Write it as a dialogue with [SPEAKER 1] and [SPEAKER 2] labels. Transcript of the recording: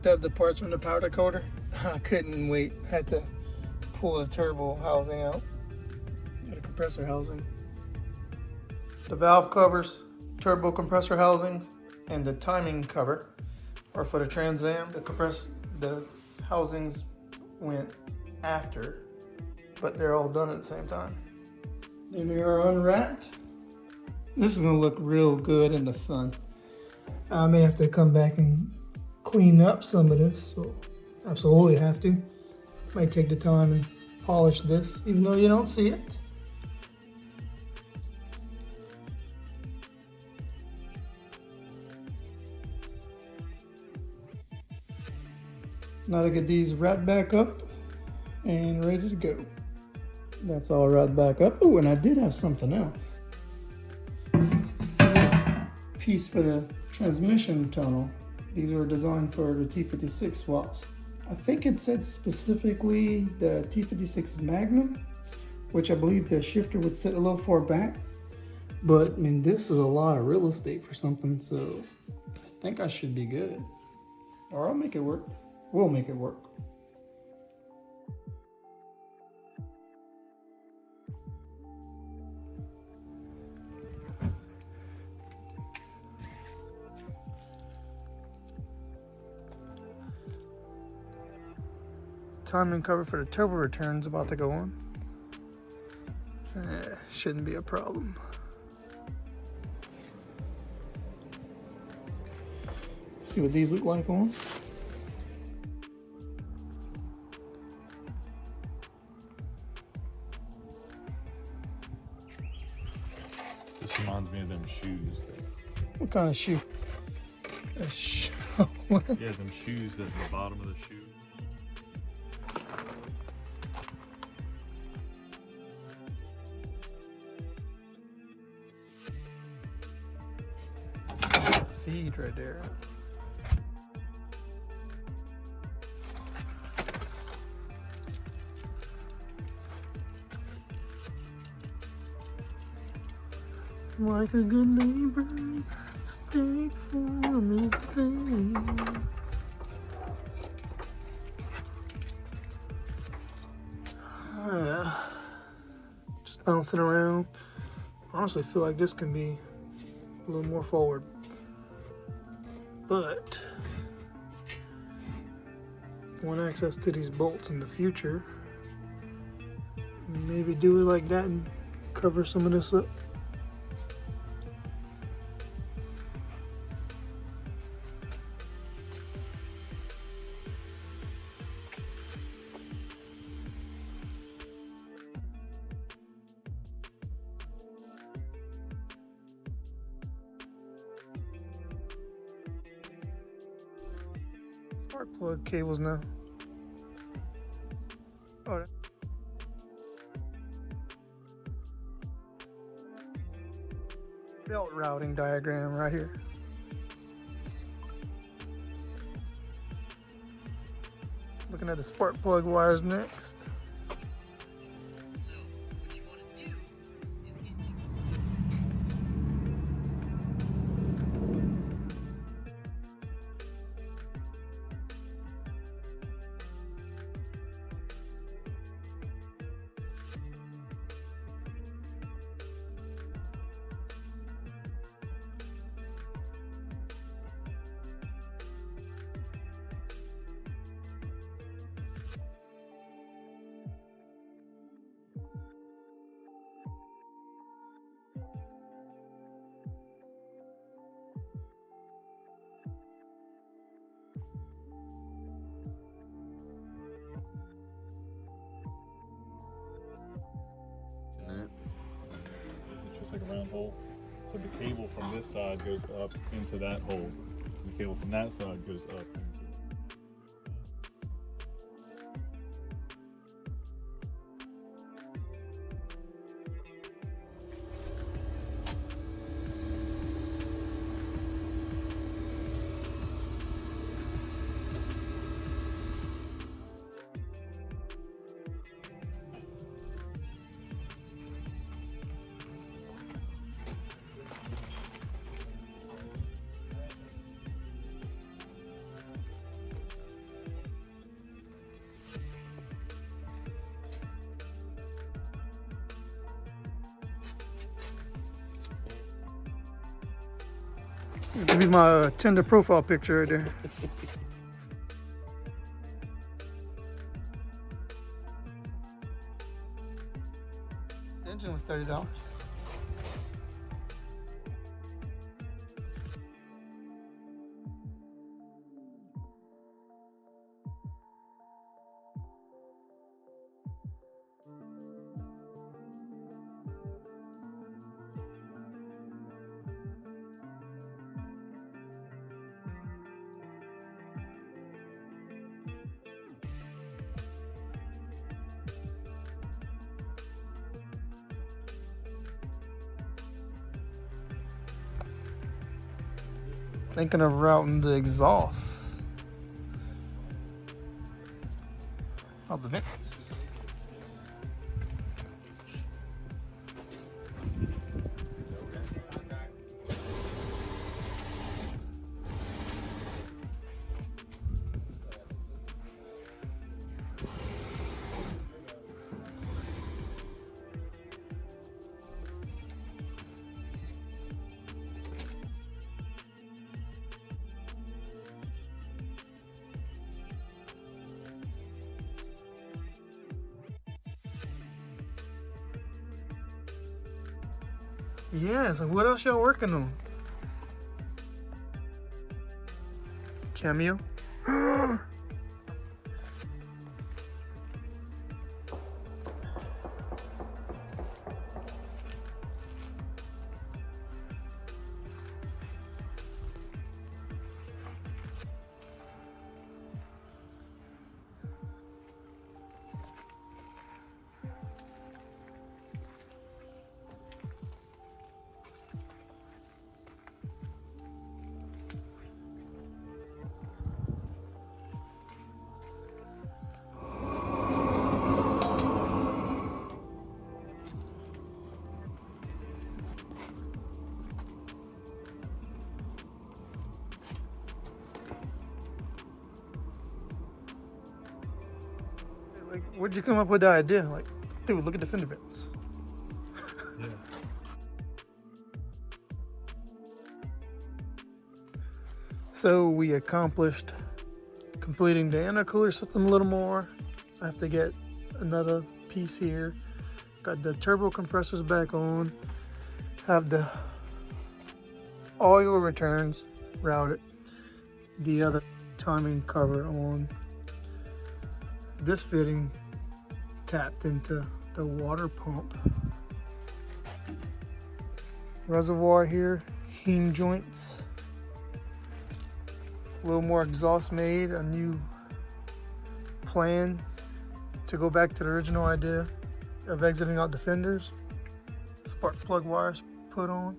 [SPEAKER 1] hooked up the parts from the powder coater. I couldn't wait. Had to pull the turbo housing out, the compressor housing. The valve covers, turbo compressor housings, and the timing cover are for the Trans Am. The housings went after, but they're all done at the same time. There they are unwrapped. This is gonna look real good in the sun. I may have to come back and clean up some of this, so absolutely have to. Might take the time and polish this, even though you don't see it. Now to get these wrapped back up and ready to go. That's all wrapped back up. Oh, and I did have something else. Piece for the transmission tunnel. These were designed for the T56 swaps. I think it said specifically the T56 Magnum, which I believe the shifter would sit a little far back. But I mean, this is a lot of real estate for something, so I think I should be good. Or I'll make it work. We'll make it work. Timing cover for the turbo return's about to go on. Shouldn't be a problem. See what these look like on.
[SPEAKER 2] This reminds me of them shoes.
[SPEAKER 1] What kind of shoe? A shoe?
[SPEAKER 2] Yeah, them shoes at the bottom of the shoe.
[SPEAKER 1] Feed right there. Like a good neighbor, State Farm is there. Just bouncing around. Honestly, feel like this can be a little more forward, but want access to these bolts in the future. Maybe do it like that and cover some of this up. Spark plug cables now. Oh, belt routing diagram right here. Looking at the spark plug wires next.
[SPEAKER 2] It's just like a round hole. So the cable from this side goes up into that hole. And the cable from that side goes up into
[SPEAKER 1] Give me my Tinder profile picture right there. The engine was $30. Thinking of routing the exhaust of the vents. Yeah, so what else y'all working on? Cameo? Like, where'd you come up with the idea? Like, dude, look at the fender vents.
[SPEAKER 2] Yeah.
[SPEAKER 1] So we accomplished completing the intercooler system a little more. I have to get another piece here. Got the turbo compressors back on. Have the oil returns routed. The other timing cover on. This fitting tapped into the water pump. Reservoir here, heme joints. A little more exhaust made, a new plan to go back to the original idea of exiting out the fenders. Spark plug wires put on.